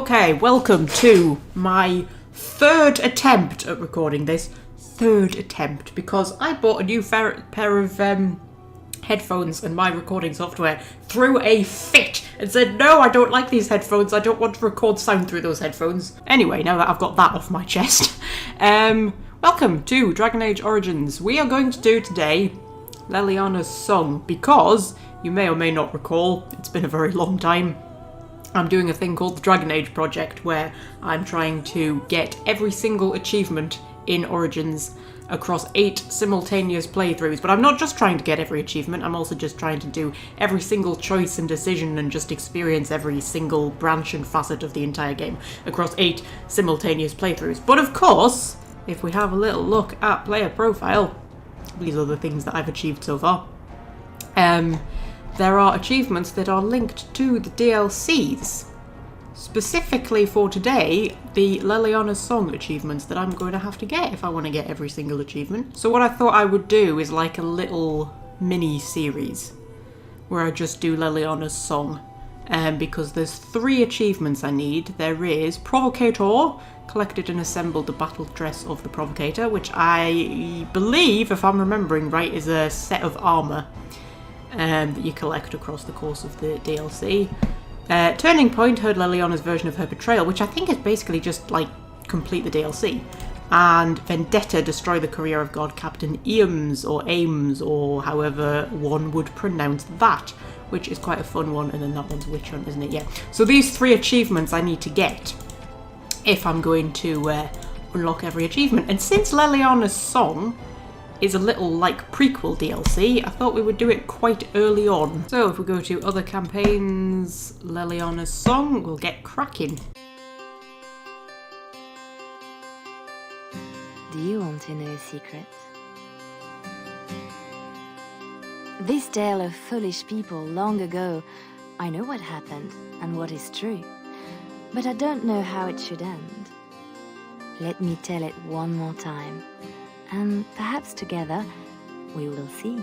Okay, welcome to my third attempt at recording this. Third attempt, because I bought a new pair of headphones and my recording software threw a fit and said, no, I don't like these headphones, I don't want to record sound through those headphones. Anyway, now that I've got that off my chest, welcome to Dragon Age Origins. We are going to do today Leliana's song, because you may or may not recall, it's been a very long time. I'm doing a thing called the Dragon Age Project, where I'm trying to get every single achievement in Origins across 8 simultaneous playthroughs. But I'm not just trying to get every achievement, I'm also just trying to do every single choice and decision and just experience every single branch and facet of the entire game across 8 simultaneous playthroughs. But of course, if we have a little look at player profile, these are the things that I've achieved so far. There are achievements that are linked to the DLCs. Specifically for today, the Leliana's song achievements that I'm going to have to get if I want to get every single achievement. So what I thought I would do is like a little mini-series where I just do Leliana's song. Because there's 3 achievements I need. There is Provocator, collected and assembled the battle dress of the Provocator, which I believe, if I'm remembering right, is a set of armour that you collect across the course of the DLC. Turning Point, heard Leliana's version of her betrayal, which I think is basically just like complete the DLC. And Vendetta, destroy the career of God Captain Eames, or Ames, or however one would pronounce that, which is quite a fun one. And then that one's Witch Hunt, isn't it? Yeah. So these 3 achievements I need to get if I'm going to unlock every achievement. And since Leliana's song is a little like prequel DLC, I thought we would do it quite early on. So if we go to other campaigns, Leliana's song, we'll get cracking. Do you want to know a secret? This tale of foolish people long ago, I know what happened and what is true, but I don't know how it should end. Let me tell it one more time, and perhaps together we will see.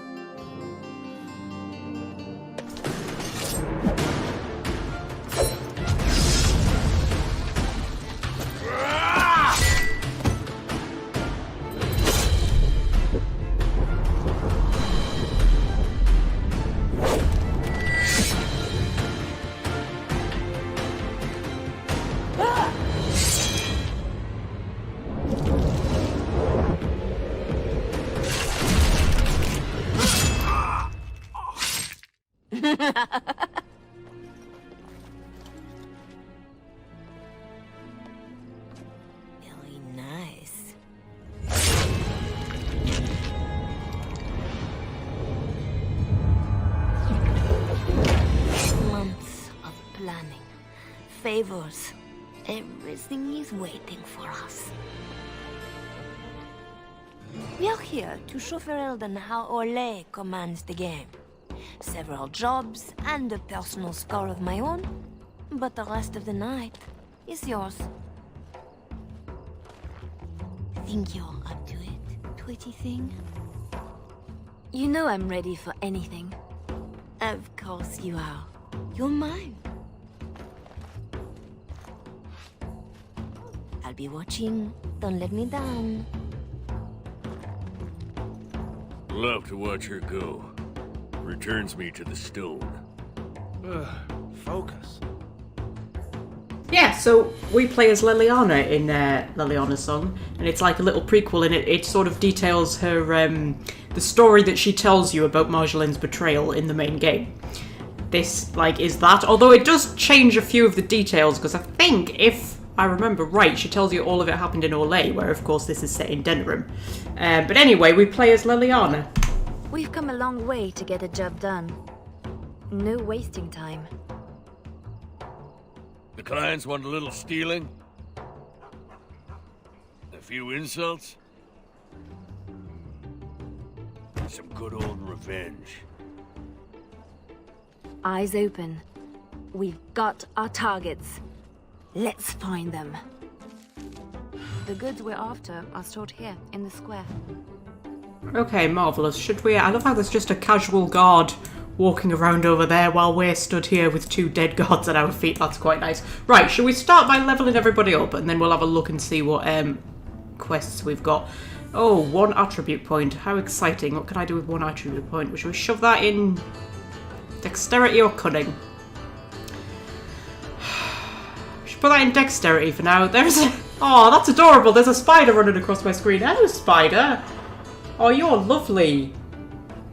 Very nice. Months of planning, favors, everything is waiting for us. We are here to show Ferelden how Orlais commands the game. Several jobs and a personal score of my own, but the rest of the night is yours. Think you're up to it, Twitty thing? You know I'm ready for anything. Of course you are. You're mine. I'll be watching. Don't let me down. Love to watch her go. Returns me to the stone. Focus. Yeah, so we play as Leliana in Leliana's song, and it's like a little prequel, and it sort of details her the story that she tells you about Marjolaine's betrayal in the main game. This is that, although it does change a few of the details, because I think, if I remember right, she tells you all of it happened in Orlais, where of course this is set in Denerim. But anyway, we play as Leliana. We've come a long way to get a job done. No wasting time. The clients want a little stealing? A few insults? Some good old revenge. Eyes open. We've got our targets. Let's find them. The goods we're after are stored here, in the square. Okay, marvellous. Should we... I love how there's just a casual guard walking around over there while we're stood here with 2 dead gods at our feet. That's quite nice. Right, shall we start by leveling everybody up and then we'll have a look and see what quests we've got. Oh, 1 attribute point. How exciting. What can I do with 1 attribute point? Should we shove that in dexterity or cunning? We should put that in dexterity for now. There's a... Oh, that's adorable. There's a spider running across my screen. Hello, spider. Oh, you're lovely.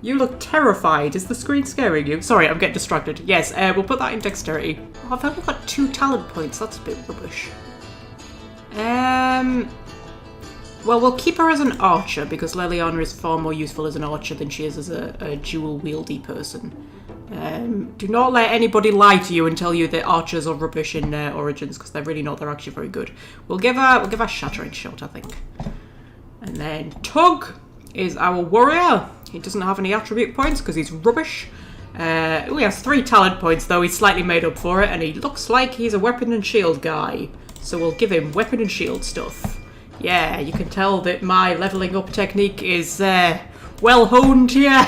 You look terrified. Is the screen scaring you? Sorry, I'm getting distracted. Yes, we'll put that in dexterity. Oh, I've only got 2 talent points. That's a bit rubbish. Well, we'll keep her as an archer because Leliana is far more useful as an archer than she is as a dual-wieldy person. Do not let anybody lie to you and tell you that archers are rubbish in Origins because they're really not. They're actually very good. We'll give her shattering shot, I think. And then Tug is our warrior. He doesn't have any attribute points because he's rubbish. He has 3 talent points though. He's slightly made up for it, and he looks like he's a weapon and shield guy. So we'll give him weapon and shield stuff. Yeah, you can tell that my leveling up technique is well honed here.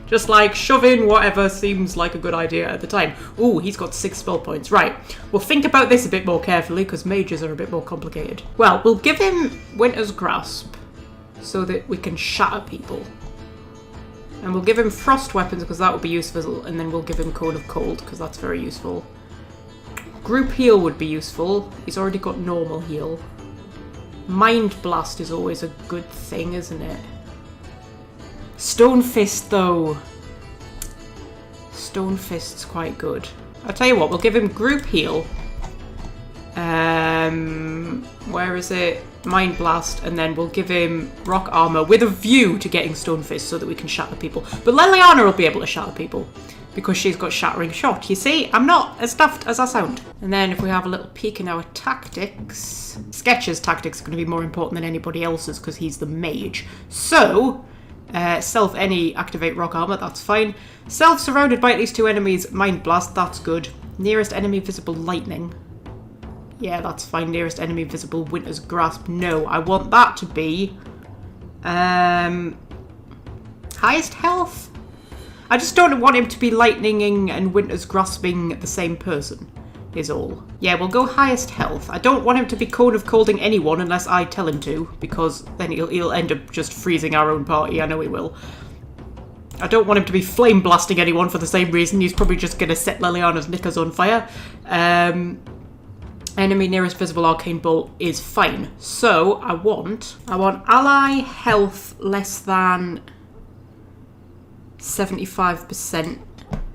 Just like shoving whatever seems like a good idea at the time. Ooh, he's got 6 spell points. Right, we'll think about this a bit more carefully because mages are a bit more complicated. Well, we'll give him Winter's Grasp so that we can shatter people. And we'll give him Frost Weapons because that would be useful. And then we'll give him Cone of Cold because that's very useful. Group Heal would be useful. He's already got normal heal. Mind Blast is always a good thing, isn't it? Stone Fist, though. Stone Fist's quite good. I'll tell you what, we'll give him Group Heal. Where is it? Mind Blast, and then we'll give him Rock Armor with a view to getting Stone Fist so that we can shatter people. But Leliana will be able to shatter people because she's got Shattering Shot. You see, I'm not as daft as I sound. And then if we have a little peek in our tactics, Sketch's tactics are going to be more important than anybody else's because he's the mage. So... self any activate rock armor, that's fine. Self surrounded by at least 2 enemies, Mind Blast, that's good. Nearest enemy visible lightning. Yeah, that's fine. Nearest enemy visible Winter's Grasp. No, I want that to be highest health. I just don't want him to be lightninging and Winter's Grasping the same person. Is all. Yeah, we'll go highest health. I don't want him to be Cone of Colding anyone unless I tell him to, because then he'll end up just freezing our own party. I know he will. I don't want him to be flame blasting anyone for the same reason. He's probably just going to set Leliana's knickers on fire. Enemy nearest visible arcane bolt is fine. So I want ally health less than 75%.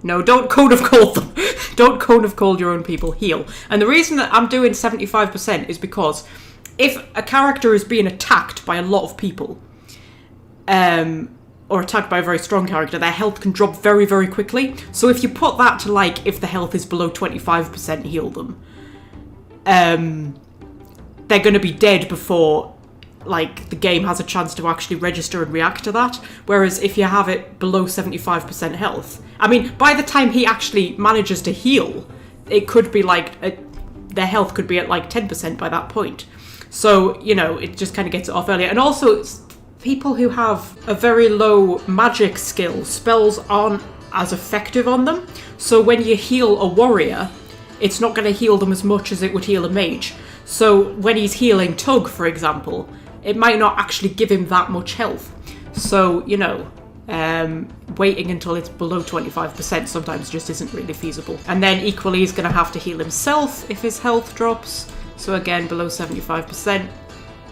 No, don't Cone of Cold them. Don't Cone of Cold your own people. Heal. And the reason that I'm doing 75% is because if a character is being attacked by a lot of people, or attacked by a very strong character, their health can drop very, very quickly. So if you put that to, like, if the health is below 25%, heal them. They're going to be dead before, like, the game has a chance to actually register and react to that. Whereas if you have it below 75% health, I mean, by the time he actually manages to heal, it could be like, their health could be at like 10% by that point. So, you know, it just kind of gets it off earlier. And also, people who have a very low magic skill, spells aren't as effective on them. So when you heal a warrior, it's not going to heal them as much as it would heal a mage. So when he's healing Tug, for example, it might not actually give him that much health. So, you know, waiting until it's below 25% sometimes just isn't really feasible. And then equally he's going to have to heal himself if his health drops. So again, below 75%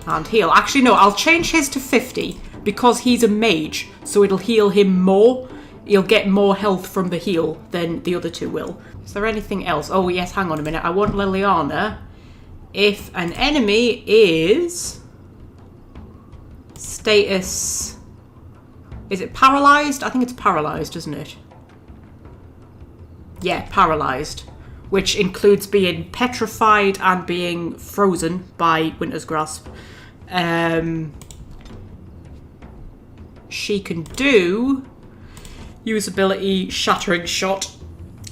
and heal. Actually, no, I'll change his to 50 because he's a mage, so it'll heal him more. He'll get more health from the heal than the other two will. Is there anything else? Oh yes, hang on a minute. I want Leliana. If an enemy is status... Is it paralysed? I think it's paralysed, isn't it? Yeah, paralysed. Which includes being petrified and being frozen by Winter's Grasp. She can do use ability Shattering Shot.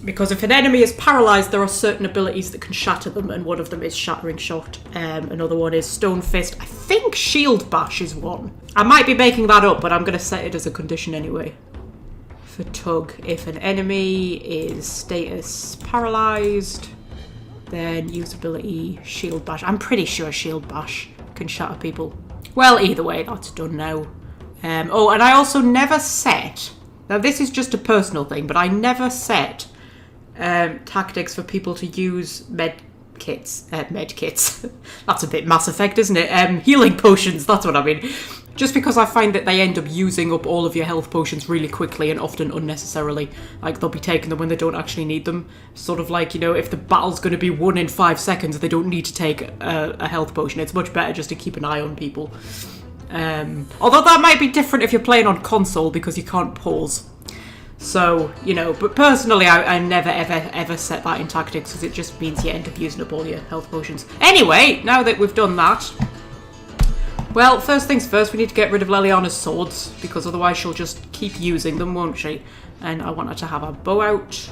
Because if an enemy is paralysed, there are certain abilities that can shatter them, and one of them is Shattering Shot. Another one is Stone Fist. I think Shield Bash is one. I might be making that up, but I'm going to set it as a condition anyway. for Tug. If an enemy is status paralyzed, then use ability Shield Bash. I'm pretty sure Shield Bash can shatter people. Well, either way, that's done now. Oh, and I also never set... Now, this is just a personal thing, but I never set tactics for people to use med kits. That's a bit Mass Effect, isn't it? Healing potions, that's what I mean. Just because I find that they end up using up all of your health potions really quickly and often unnecessarily. Like, they'll be taking them when they don't actually need them. Sort of like, you know, if the battle's going to be won in 5 seconds, they don't need to take a health potion. It's much better just to keep an eye on people. Although that might be different if you're playing on console because you can't pause. So, you know, but personally I never ever set that in tactics because it just means you end up using up all your health potions. Anyway, now that we've done that, well, first things first, we need to get rid of Leliana's swords because otherwise she'll just keep using them, won't she? And I want her to have her bow out.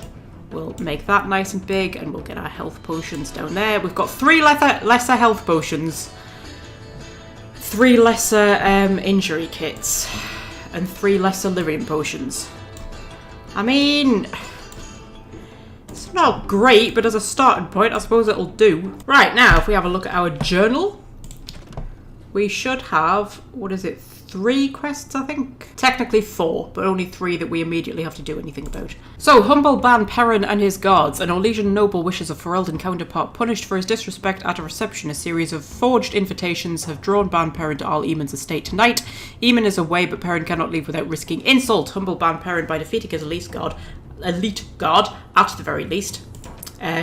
We'll make that nice and big and we'll get our health potions down there. We've got 3 lesser health potions, 3 lesser injury kits, and 3 lesser lyrium potions. I mean, it's not great, but as a starting point, I suppose it'll do. Right, now, if we have a look at our journal, we should have, what is it, 3 quests, I think? Technically 4, but only 3 that we immediately have to do anything about. So, humble Ban Perrin and his guards, an Orlesian noble wishes a Ferelden counterpart punished for his disrespect at a reception. A series of forged invitations have drawn Ban Perrin to Al Eamon's estate tonight. Eamon is away, but Perrin cannot leave without risking insult. Humble Ban Perrin by defeating his elite guard, at the very least.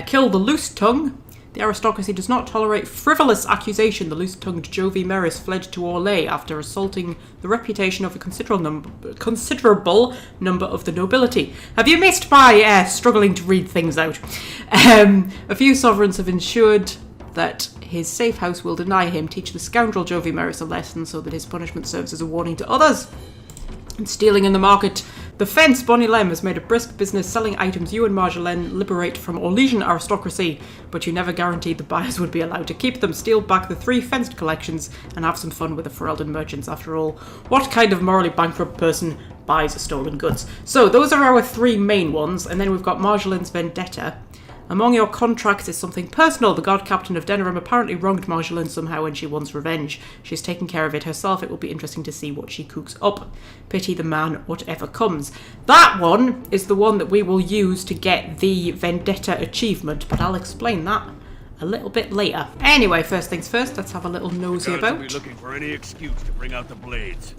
Kill the loose tongue. The aristocracy does not tolerate frivolous accusation. The loose-tongued Jovi Merris fled to Orlais after assaulting the reputation of a considerable number of the nobility. Have you missed my struggling to read things out? A few sovereigns have ensured that his safe house will deny him. Teach the scoundrel Jovi Merris a lesson so that his punishment serves as a warning to others. And stealing in the market. The fence Bonnie Lem has made a brisk business selling items you and Marjolaine liberate from Orlesian aristocracy, but you never guaranteed the buyers would be allowed to keep them. Steal back the 3 fenced collections and have some fun with the Ferelden merchants after all. What kind of morally bankrupt person buys stolen goods? So those are our 3 main ones, and then we've got Marjolaine's vendetta. Among your contracts is something personal. The guard captain of Denerim apparently wronged Marjolaine somehow when she wants revenge. She's taking care of it herself. It will be interesting to see what she cooks up. Pity the man, whatever comes. That one is the one that we will use to get the vendetta achievement, but I'll explain that a little bit later. Anyway, first things first, let's have a little nosy about. Be looking for any excuse to bring out the blades.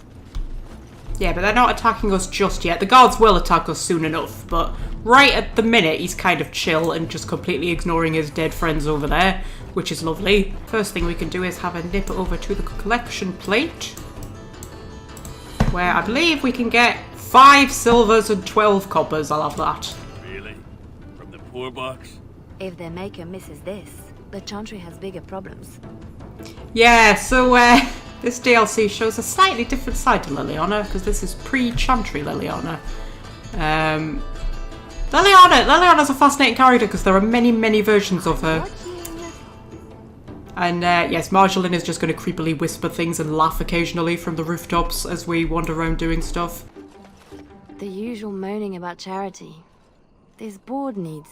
Yeah, but they're not attacking us just yet. The guards will attack us soon enough, but right at the minute, he's kind of chill and just completely ignoring his dead friends over there, which is lovely. First thing we can do is have a nip over to the collection plate, where I believe we can get 5 silvers and 12 coppers. I'll have that. Really? From the poor box? If their maker misses this, the Chantry has bigger problems. Yeah, so this DLC shows a slightly different side to Leliana, because this is pre-Chantry Leliana. Leliana's a fascinating character because there are many versions of her. And yes, Marjolaine is just going to creepily whisper things and laugh occasionally from the rooftops as we wander around doing stuff. The usual moaning about charity. This board needs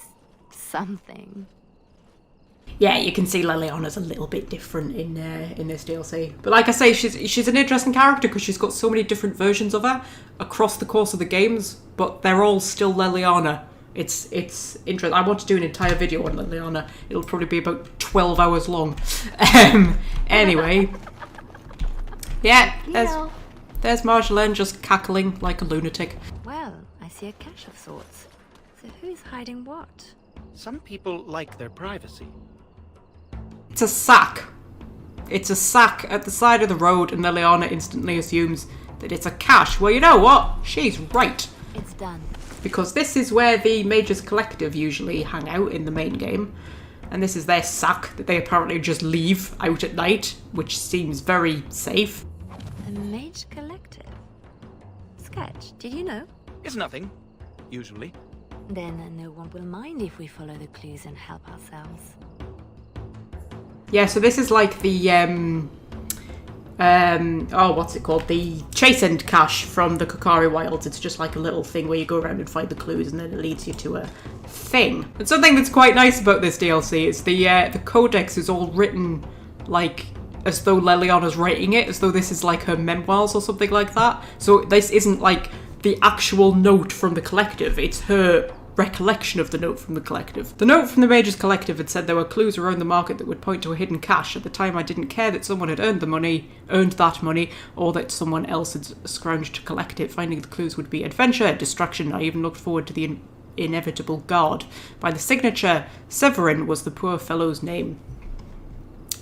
something. Yeah, you can see Leliana's a little bit different in this DLC. But like I say, she's an interesting character because she's got so many different versions of her across the course of the games, but they're all still Leliana. It's interesting. I want to do an entire video on Leliana. It'll probably be about 12 hours long. Anyway. Yeah, there's Marjolaine just cackling like a lunatic. Well, I see a cache of sorts. So who's hiding what? Some people like their privacy. It's a sack. It's a sack at the side of the road, and Leliana instantly assumes that it's a cache. Well, you know what? She's right. It's done. Because this is where the Mages Collective usually hang out in the main game. And this is their sack that they apparently just leave out at night, which seems very safe. The Mage Collective? Sketch, did you know? It's nothing, usually. Then no one will mind if we follow the clues and help ourselves. Yeah, so this is like the oh, what's it called? The Chase End cache from the Kokari Wilds. It's just like a little thing where you go around and find the clues and then it leads you to a thing. And something that's quite nice about this DLC is the codex is all written like as though Leliana's writing it, as though this is like her memoirs or something like that. So this isn't like the actual note from the collective, it's her recollection of the note from the collective. The note from the Mages Collective had said there were clues around the market that would point to a hidden cache. At the time I didn't care that someone had earned that money, or that someone else had scrounged to collect it. Finding the clues would be adventure, distraction. I even looked forward to the inevitable guard. By the signature, Severin was the poor fellow's name.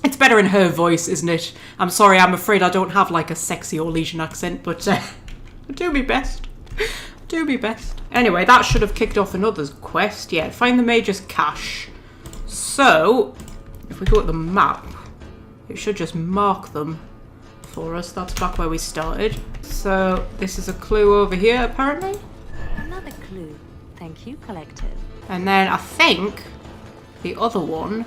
It's better in her voice, isn't it? I'm sorry, I'm afraid I don't have like a sexy Orlesian accent, but I do my best. Do my best. Anyway, that should have kicked off another quest. Yeah, find the Mage's cache. So, if we go at the map, it should just mark them for us. That's back where we started. So, this is a clue over here, apparently. Another clue. Thank you, Collective. And then I think the other one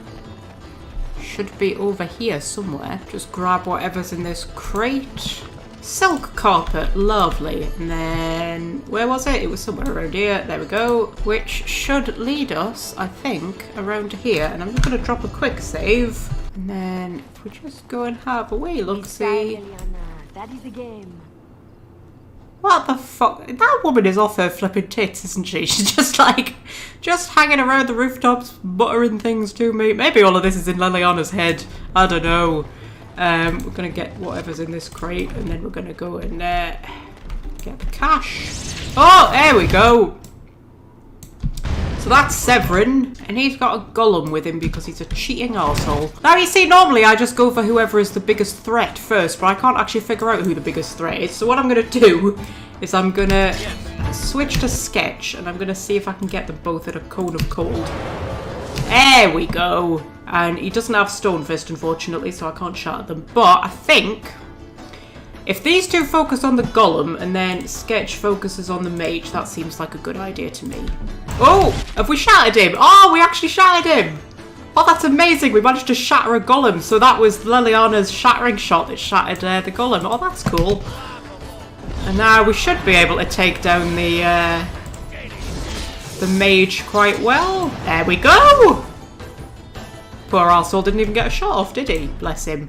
should be over here somewhere. Just grab whatever's in this crate. Silk carpet, lovely. And then, where was it? It was somewhere around here. There we go. Which should lead us, I think, around here. And I'm just going to drop a quick save. And then, if we just go and have a wee look-see. Leliana, that is the game. What the fuck? That woman is off her flipping tits, isn't she? She's just like, just hanging around the rooftops, muttering things to me. Maybe all of this is in Leliana's head. I don't know. We're going to get whatever's in this crate, and then we're going to go and get the cash. Oh, there we go. So that's Severin, and he's got a golem with him because he's a cheating arsehole. Now, you see, normally I just go for whoever is the biggest threat first, but I can't actually figure out who the biggest threat is. So what I'm going to do is I'm going to switch to sketch, and I'm going to see if I can get them both at a cone of cold. There we go. And he doesn't have Stone Fist, unfortunately, so I can't shatter them. But I think if these two focus on the golem and then Sketch focuses on the mage, that seems like a good idea to me. Oh, have we shattered him? Oh, we actually shattered him. Oh, that's amazing. We managed to shatter a golem. So that was Leliana's shattering shot that shattered the golem. Oh, that's cool. And now we should be able to take down the mage quite well. There we go. Poor arsehole didn't even get a shot off, did he? Bless him.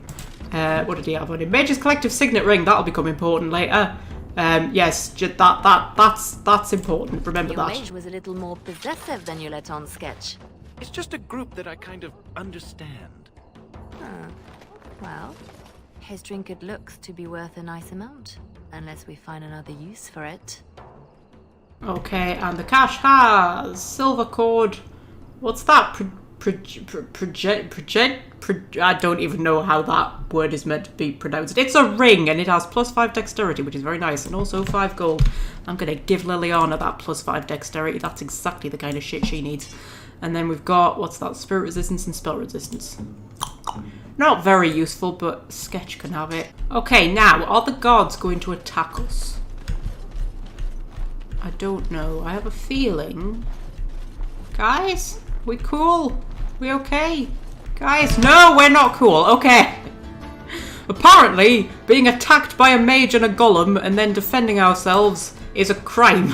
What did he have on him? Mage's Collective Signet Ring. That'll become important later. Yes, that's important. Remember Your that. mage was a little more possessive than you let on, Sketch. It's just a group that I kind of understand. Huh. Well, his trinket looks to be worth a nice amount, unless we find another use for it. Okay, and the cache has silver cord. What's that? I don't even know how that word is meant to be pronounced. It's a ring, and it has +5 dexterity, which is very nice, and also 5 gold. I'm going to give Leliana that +5 dexterity. That's exactly the kind of shit she needs. And then we've got, what's that? Spirit resistance and spell resistance. Not very useful, but Sketch can have it. Okay, now, are the guards going to attack us? I don't know. I have a feeling. Guys? We cool? We okay? Guys, no, we're not cool. Okay. Apparently, being attacked by a mage and a golem and then defending ourselves is a crime.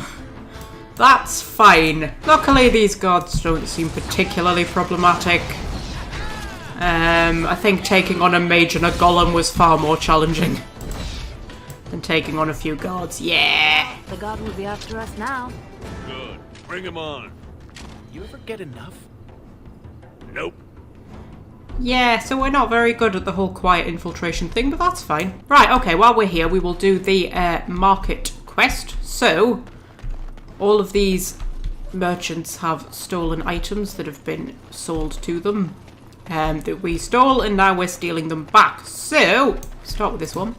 That's fine. Luckily, these guards don't seem particularly problematic. I think taking on a mage and a golem was far more challenging than taking on a few guards. Yeah. The guard will be after us now. Good. Bring him on. You ever get enough? Nope. Yeah, so we're not very good at the whole quiet infiltration thing, but that's fine. Right, okay, while we're here, we will do the market quest. So, all of these merchants have stolen items that have been sold to them that we stole, and now we're stealing them back. So, start with this one.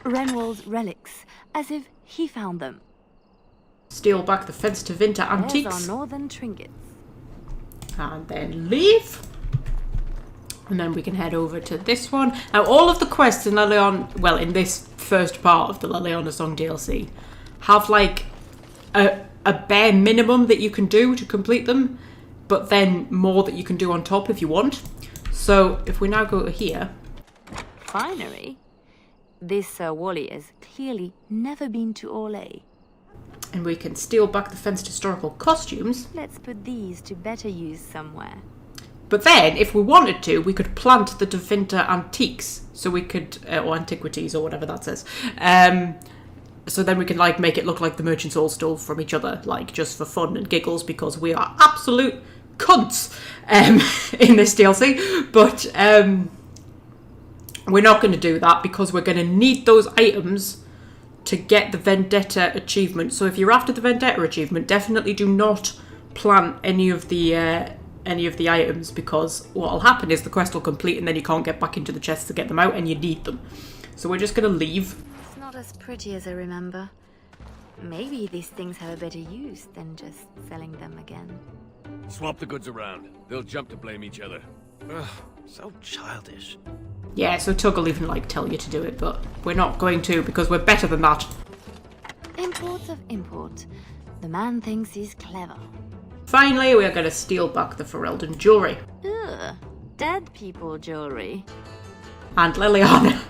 Renwald's relics, as if he found them. Steal back the Fence to Vinter There's antiques. our northern trinkets. And then leave. And then we can head over to this one. Now, all of the quests in Leliana, well, in this first part of the Leliana Song DLC, have like a bare minimum that you can do to complete them, but then more that you can do on top if you want. So if we now go to here. Finery? This Sir Wally has clearly never been to Orlais. And we can steal back the fenced historical costumes. Let's put these to better use somewhere. But then, if we wanted to, we could plant the Devinter antiques. So we could, or antiquities, or whatever that says. So then we can, like, make it look like the merchants all stole from each other, like, just for fun and giggles, because we are absolute cunts in this DLC. But we're not going to do that, because we're going to need those items to get the Vendetta achievement. So if you're after the Vendetta achievement, definitely do not plant any of the items, because what'll happen is the quest will complete and then you can't get back into the chest to get them out, and you need them. So we're just going to leave. It's not as pretty as I remember. Maybe these things have a better use than just selling them again. Swap the goods around. They'll jump to blame each other. Ugh, so childish. Yeah, so Tug will even, like, tell you to do it, but we're not going to, because we're better than that. Import of import. The man thinks he's clever. Finally, we are going to steal back the Ferelden jewellery. Ugh, dead people jewelry. And Leliana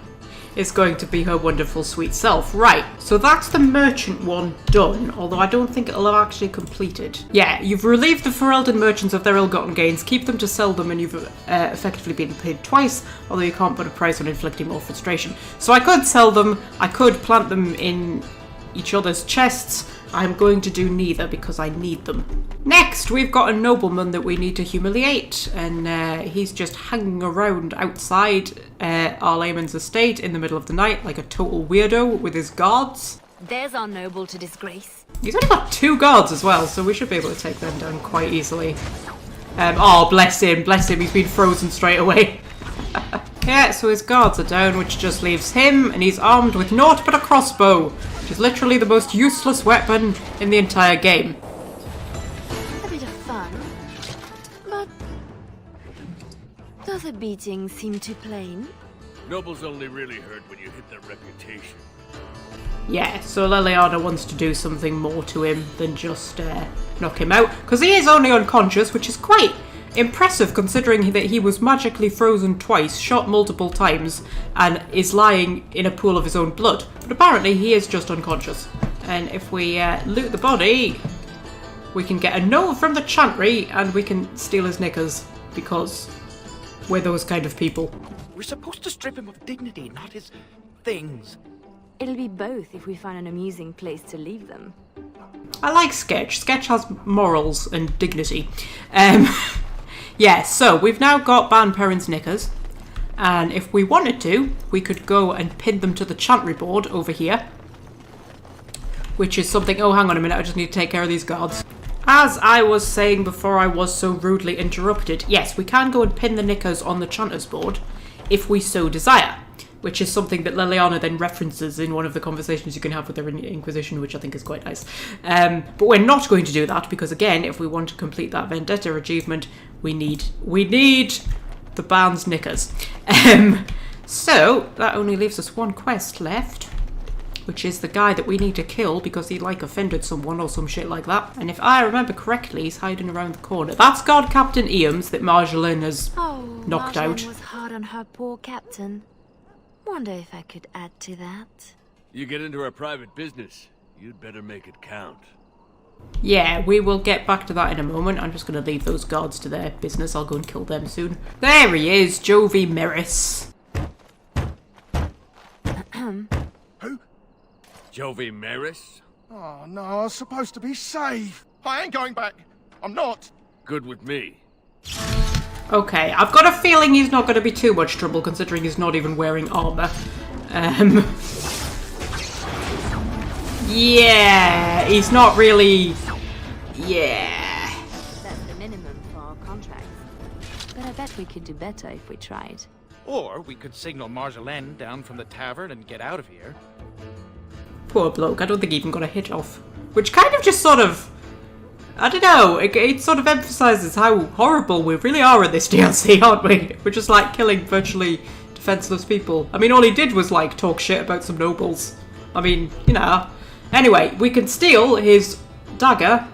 is going to be her wonderful sweet self. Right, so that's the merchant one done, although I don't think it'll have actually completed. Yeah, you've relieved the Ferelden merchants of their ill-gotten gains, keep them to sell them, and you've effectively been paid twice, although you can't put a price on inflicting more frustration. So I could sell them, I could plant them in each other's chests. I'm going to do neither because I need them. Next, we've got a nobleman that we need to humiliate, and he's just hanging around outside our layman's estate in the middle of the night like a total weirdo with his guards. There's our noble to disgrace. He's only got 2 guards as well, so we should be able to take them down quite easily. Oh, bless him, he's been frozen straight away. Yeah, so his guards are down, which just leaves him, and he's armed with naught but a crossbow, which is literally the most useless weapon in the entire game. A bit of fun. But does a beating seem too plain? Nobles only really hurt when you hit their reputation. Yeah, so Leliana wants to do something more to him than just knock him out, because he is only unconscious, which is quite impressive considering that he was magically frozen twice, shot multiple times, and is lying in a pool of his own blood. But apparently he is just unconscious. And if we loot the body, we can get a note from the chantry and we can steal his knickers, because we're those kind of people. We're supposed to strip him of dignity, not his things. It'll be both if we find an amusing place to leave them. I like Sketch. Sketch has morals and dignity. Yeah, so we've now got Ban Perrin's knickers, and if we wanted to, we could go and pin them to the chantry board over here, which is something... Oh, hang on a minute, I just need to take care of these guards. As I was saying before I was so rudely interrupted, yes, we can go and pin the knickers on the chanter's board if we so desire, which is something that Leliana then references in one of the conversations you can have with the Inquisition, which I think is quite nice. But we're not going to do that because, again, if we want to complete that Vendetta achievement, we need the Ban's knickers. So that only leaves us one quest left, which is the guy that we need to kill because he, like, offended someone or some shit like that. And if I remember correctly, he's hiding around the corner. That's Guard Captain Eames that Marjolaine has knocked out. Was hard on her poor captain. Wonder if I could add to that. You get into our private business, you'd better make it count. Yeah, we will get back to that in a moment. I'm just going to leave those guards to their business. I'll go and kill them soon. There he is, Jovi Merris. Who? Jovi Maris? Oh no, I was supposed to be safe. I ain't going back. I'm not. Good with me. Okay, I've got a feeling he's not going to be too much trouble considering he's not even wearing armour. Yeah, he's not really... Yeah. That's the minimum for our contracts. But I bet we could do better if we tried. Or we could signal Marjolaine down from the tavern and get out of here. Poor bloke, I don't think he even got a hit off. Which kind of just sort of... I don't know, it sort of emphasises how horrible we really are in this DLC, aren't we? We're just like killing virtually defenseless people. I mean, all he did was like talk shit about some nobles. I mean, you know. Anyway, we can steal his dagger,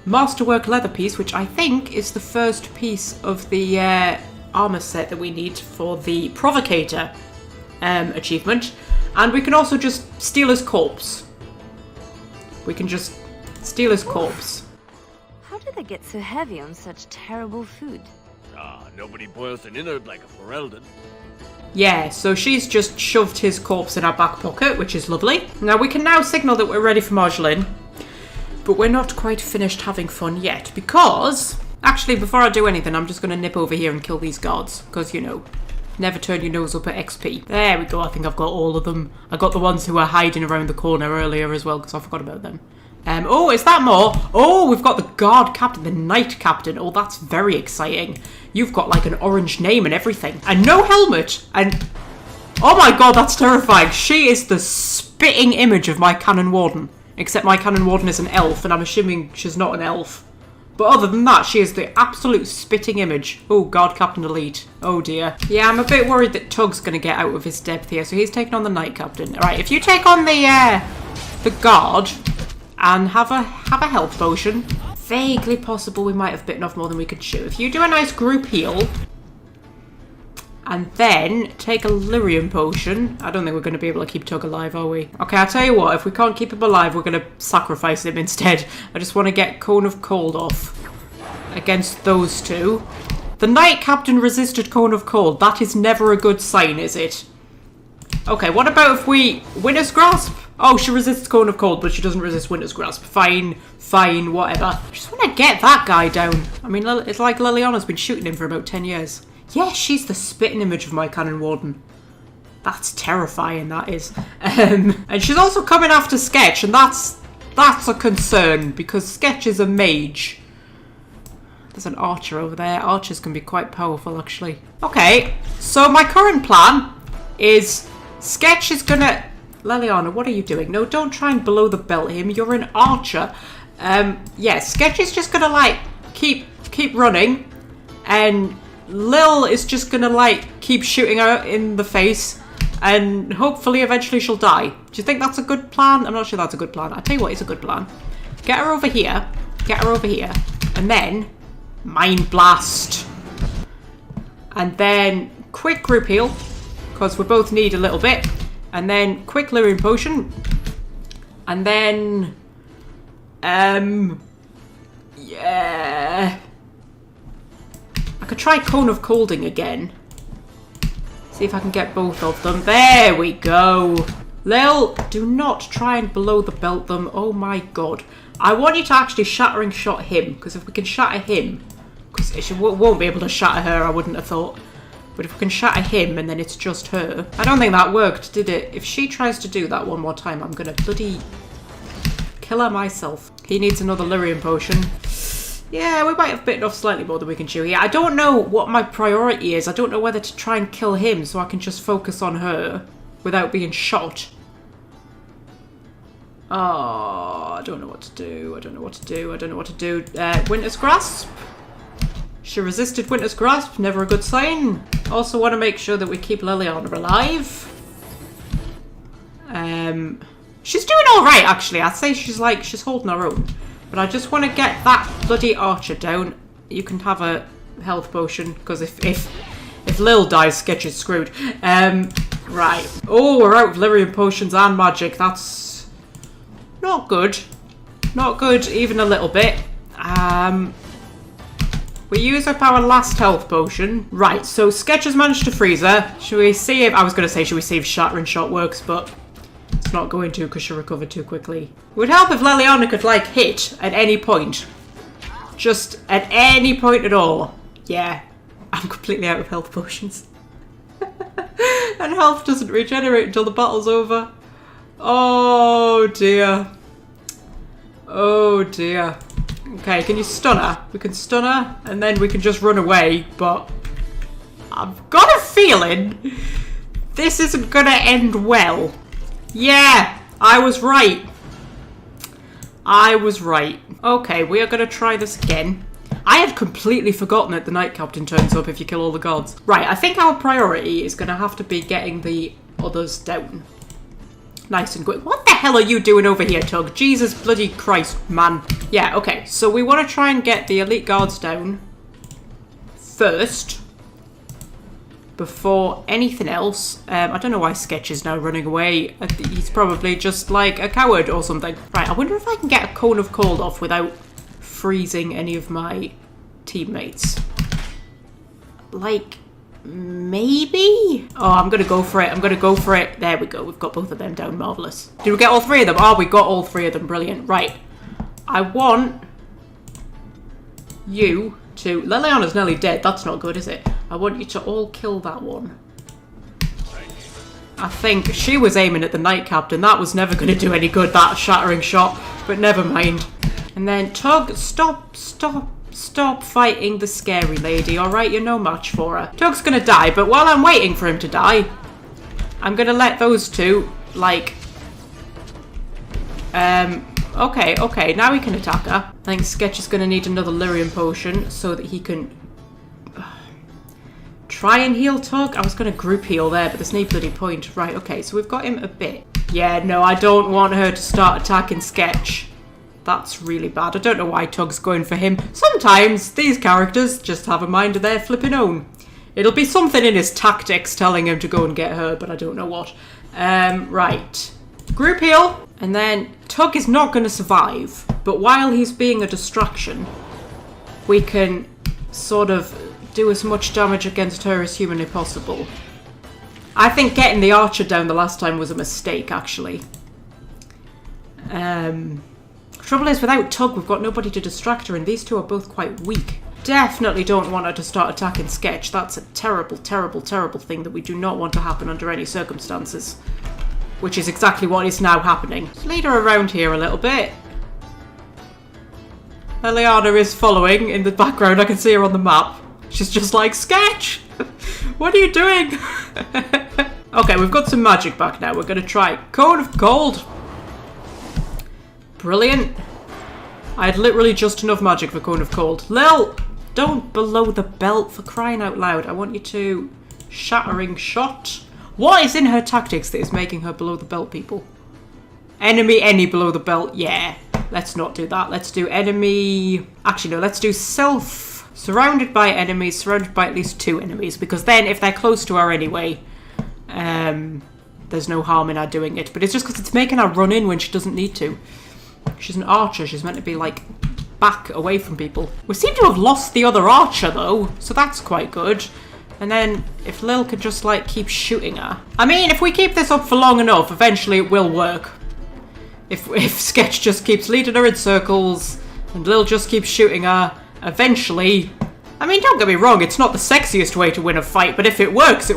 masterwork leather piece, which I think is the first piece of the armour set that we need for the Provocator achievement. And we can also just steal his corpse. We can just steal his corpse. How do they get so heavy on such terrible food? Nobody boils an innard like a Ferelden. Yeah, so she's just shoved his corpse in our back pocket, which is lovely. Now we can now signal that we're ready for Marjolaine. But we're not quite finished having fun yet, because... Actually, before I do anything, I'm just going to nip over here and kill these guards. Because, you know, never turn your nose up at XP. There we go, I think I've got all of them. I got the ones who were hiding around the corner earlier as well, because I forgot about them. Oh, is that more? Oh, we've got the guard captain, the knight captain. Oh, that's very exciting. You've got like an orange name and everything. And no helmet. And oh my god, that's terrifying. She is the spitting image of my cannon warden. Except my cannon warden is an elf, and I'm assuming she's not an elf. But other than that, she is the absolute spitting image. Oh, guard captain elite. Oh dear. Yeah, I'm a bit worried that Tug's going to get out of his depth here. So he's taking on the knight captain. Alright, if you take on the guard... and have a health potion. Vaguely possible we might have bitten off more than we could chew. If you do a nice group heal, and then take a lyrium potion. I don't think we're going to be able to keep Tug alive, are we? Okay, I'll tell you what, if we can't keep him alive, we're going to sacrifice him instead. I just want to get Cone of Cold off against those two. The Knight Captain resisted Cone of Cold. That is never a good sign, is it? Okay, what about if we... Winter's Grasp? Oh, she resists Cone of Cold, but she doesn't resist Winter's Grasp. Fine, fine, whatever. I just want to get that guy down. I mean, it's like Leliana's been shooting him for about 10 years. Yeah, she's the spitting image of my cannon warden. That's terrifying, that is. And she's also coming after Sketch, and that's a concern, because Sketch is a mage. There's an archer over there. Archers can be quite powerful, actually. Okay, so my current plan is Sketch is gonna... Leliana, what are you doing? No, don't try and below the belt him. You're an archer. Yeah, Sketch is just gonna, like, keep running. And Lil is just gonna, like, keep shooting her in the face. And hopefully, eventually, she'll die. Do you think that's a good plan? I'm not sure that's a good plan. I'll tell you what is a good plan. Get her over here. Get her over here. And then... Mind Blast. And then... Quick group heal. Because we both need a little bit. And then quick lyrium potion. And then... yeah... I could try Cone of Colding again. See if I can get both of them. There we go. Lil, do not try and below the belt them. Oh my god. I want you to actually shattering shot him. Because if we can shatter him... Because she won't be able to shatter her, I wouldn't have thought. But if we can shatter him and then it's just her... I don't think that worked, did it? If she tries to do that one more time, I'm going to bloody kill her myself. He needs another lyrium potion. Yeah, we might have bitten off slightly more than we can chew here. I don't know what my priority is. I don't know whether to try and kill him so I can just focus on her without being shot. Oh, I don't know what to do. I don't know what to do. I don't know what to do. Winter's Grasp. She resisted Winter's Grasp, never a good sign. Also want to make sure that we keep Leliana alive. She's doing alright, actually. I'd say she's holding her own. But I just want to get that bloody archer down. You can have a health potion, because if Lil dies, Sketch is screwed. Right. Oh, we're out of lyrium potions and magic. That's not good. Not good, even a little bit. We use up our last health potion. Right, so Sketch has managed to freeze her. Should we see if... I was going to say, should we see if Shattering Shot works, but it's not going to because she'll recover too quickly. It would help if Leliana could, like, hit at any point. Just at any point at all. Yeah, I'm completely out of health potions. And health doesn't regenerate until the battle's over. Oh, dear. Oh, dear. Okay, can you stun her? We can stun her, and then we can just run away, but I've got a feeling this isn't gonna end well. Yeah, I was right. I was right. Okay, we are gonna try this again. I had completely forgotten that the Knight Captain turns up if you kill all the guards. Right, I think our priority is gonna have to be getting the others down. Nice and quick. What the hell are you doing over here, Tug? Jesus bloody Christ, man. Yeah, okay. So we want to try and get the elite guards down first. before anything else. I don't know why Sketch is now running away. He's probably just like a coward or something. Right, I wonder if I can get a cone of cold off without freezing any of my teammates. Like, maybe? Oh, I'm gonna go for it. I'm gonna go for it. There we go. We've got both of them down. Marvellous. Did we get all three of them? Oh, we got all three of them. Brilliant. Right. I want you to... Leliana's nearly dead. That's not good, is it? I want you to all kill that one. I think she was aiming at the Knight Captain. That was never going to do any good, that shattering shot. But never mind. And then, Tug, stop fighting the scary lady, alright? You're no match for her. Tug's going to die, but while I'm waiting for him to die, I'm going to let those two, like... Okay, now he can attack her. I think Sketch is going to need another lyrium potion so that he can try and heal Tug. I was going to group heal there, but there's no bloody point. Right, okay, so we've got him a bit. Yeah, no, I don't want her to start attacking Sketch. That's really bad. I don't know why Tug's going for him. Sometimes these characters just have a mind of their flipping own. It'll be something in his tactics telling him to go and get her, but I don't know what. Right. Group heal. And then Tug is not going to survive, but while he's being a distraction, we can sort of do as much damage against her as humanly possible. I think getting the archer down the last time was a mistake, actually. Trouble is, without Tug, we've got nobody to distract her, and these two are both quite weak. Definitely don't want her to start attacking Sketch. That's a terrible, terrible, terrible thing that we do not want to happen under any circumstances. Which is exactly what is now happening. Let's lead her around here a little bit. Leliana is following in the background. I can see her on the map. She's just like, Sketch! What are you doing? Okay, we've got some magic back now. We're going to try Cone of Cold. Brilliant. I had literally just enough magic for Cone of Cold. Lil! Don't below the belt, for crying out loud. I want you to... Shattering Shot. What is in her tactics that is making her below the belt, people? Enemy any below the belt? Yeah. Let's not do that. Let's do enemy... Actually, no. Let's do self. Surrounded by enemies. Surrounded by at least 2 enemies. Because then, if they're close to her anyway, there's no harm in her doing it. But it's just because it's making her run in when she doesn't need to. She's an archer. She's meant to be, like, back away from people. We seem to have lost the other archer, though. So that's quite good. And then, if Lil could just, like, keep shooting her. I mean, if we keep this up for long enough, eventually it will work. If Sketch just keeps leading her in circles, and Lil just keeps shooting her, eventually... I mean, don't get me wrong, it's not the sexiest way to win a fight, but if it works,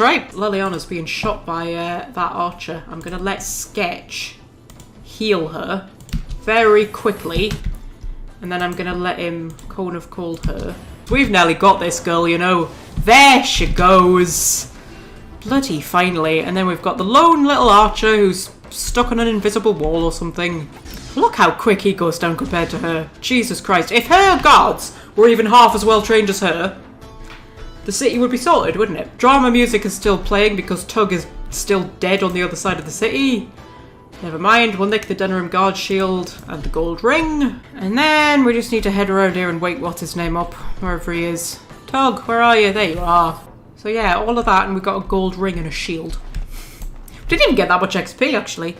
right? Leliana's being shot by that archer. I'm gonna let Sketch heal her very quickly, and then I'm gonna let him Cone of Cold her. We've nearly got this girl, you know. There she goes. Bloody finally. And then we've got the lone little archer who's stuck on an invisible wall or something. Look how quick he goes down compared to her. Jesus Christ. If her guards were even half as well trained as her, the city would be sorted, wouldn't it? Drama music is still playing because Tug is still dead on the other side of the city. Never mind, we'll nick the Denerim Guard Shield and the gold ring. And then we just need to head around here and wake what's his name up, wherever he is. Tug, where are you? There you are. So yeah, all of that, and we got a gold ring and a shield. Didn't even get that much XP, actually.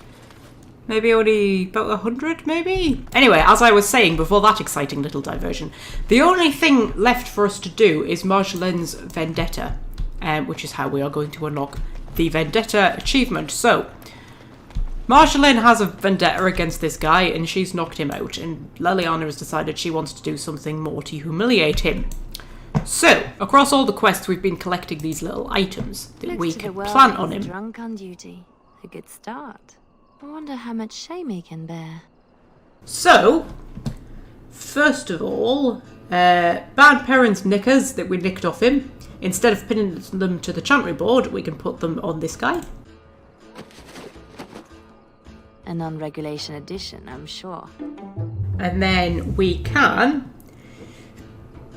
Maybe only about 100, maybe? Anyway, as I was saying before that exciting little diversion, the only thing left for us to do is Marjolaine's Vendetta, which is how we are going to unlock the Vendetta achievement. So, Marjolaine has a vendetta against this guy, and she's knocked him out, and Leliana has decided she wants to do something more to humiliate him. So, across all the quests, we've been collecting these little items that we can plant on him. Drunk on duty. A good start. I wonder how much shame he can bear. So, first of all, Bad Perrin's knickers that we nicked off him, instead of pinning them to the chantry board, we can put them on this guy. A non-regulation addition, I'm sure. And then we can...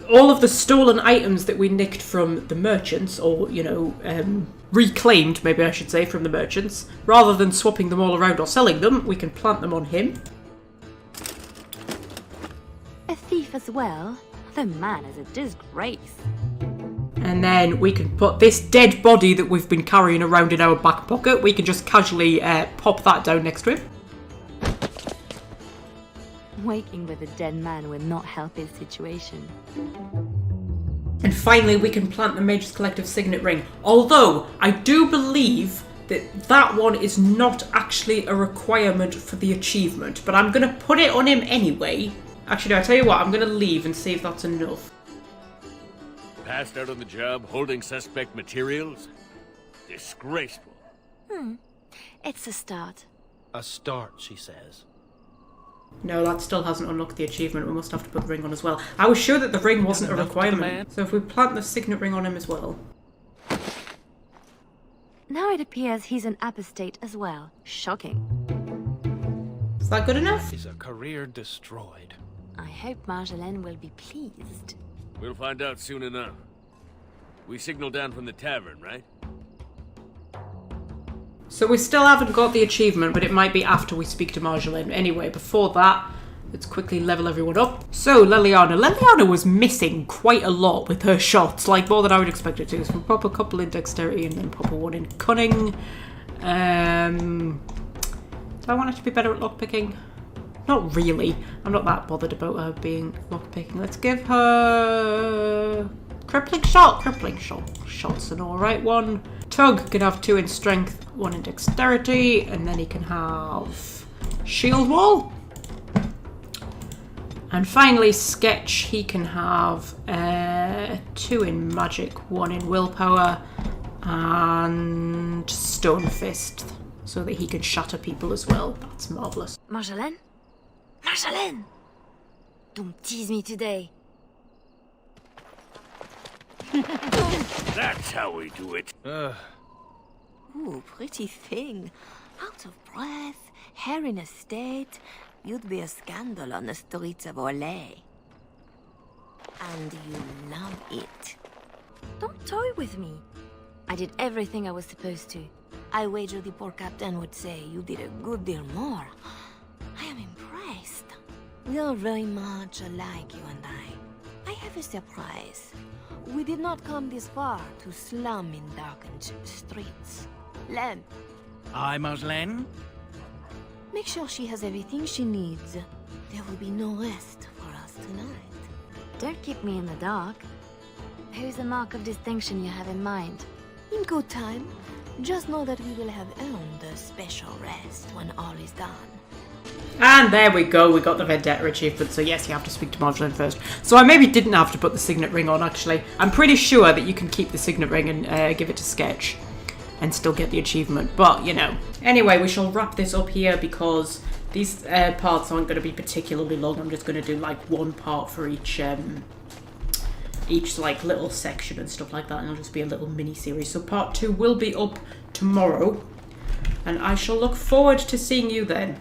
all of the stolen items that we nicked from the merchants, or, you know, reclaimed, maybe I should say, from the merchants, rather than swapping them all around or selling them, we can plant them on him. A thief as well? The man is a disgrace. And then we can put this dead body that we've been carrying around in our back pocket, we can just casually pop that down next to him. Waking with a dead man will not help his situation. And finally, we can plant the Mage's Collective Signet Ring. Although, I do believe that that one is not actually a requirement for the achievement. But I'm going to put it on him anyway. Actually, I'll tell you what, I'm going to leave and see if that's enough. Passed out on the job, holding suspect materials? Disgraceful. It's a start. A start, she says. No, that still hasn't unlocked the achievement. We must have to put the ring on as well. I was sure that the ring wasn't a requirement. So if we plant the signet ring on him as well. Now it appears he's an apostate as well. Shocking. Is that good enough? Is a career destroyed. I hope Marjolaine will be pleased. We'll find out soon enough. We signaled down from the tavern, right? So we still haven't got the achievement, but it might be after we speak to Marjolaine. Anyway, before that, let's quickly level everyone up. So, Leliana. Leliana was missing quite a lot with her shots, like more than I would expect her to. So we'll pop a couple in dexterity and then pop a one in cunning. Do I want her to be better at lockpicking? Not really. I'm not that bothered about her being lockpicking. Let's give her... crippling shot. Crippling shot. Shot's an alright one. Tug can have 2 in strength, 1 in dexterity, and then he can have shield wall. And finally, Sketch, he can have 2 in magic, 1 in willpower, and stone fist, so that he can shatter people as well. That's marvellous. Marjolaine? Marjolaine! Don't tease me today. That's how we do it. Ooh, pretty thing. Out of breath, hair in a state. You'd be a scandal on the streets of Orlais. And you love it. Don't toy with me. I did everything I was supposed to. I wager the poor captain would say you did a good deal more. I am impressed. We are very much alike, you and I. I have a surprise. We did not come this far to slum in darkened streets. Lem, Aye, Marjolaine? make sure she has everything she needs. There will be no rest for us tonight. Don't keep me in the dark. Who's the mark of distinction you have in mind? In good time, just know that we will have earned a special rest when all is done. And there we go, we got the Vendetta achievement, so yes, you have to speak to Marjolaine first. So I maybe didn't have to put the signet ring on, actually. I'm pretty sure that you can keep the signet ring and give it to Sketch and still get the achievement, but, you know. Anyway, we shall wrap this up here because these parts aren't going to be particularly long. I'm just going to do, like, one part for each like, little section and stuff like that, and it'll just be a little mini-series. So part 2 will be up tomorrow, and I shall look forward to seeing you then.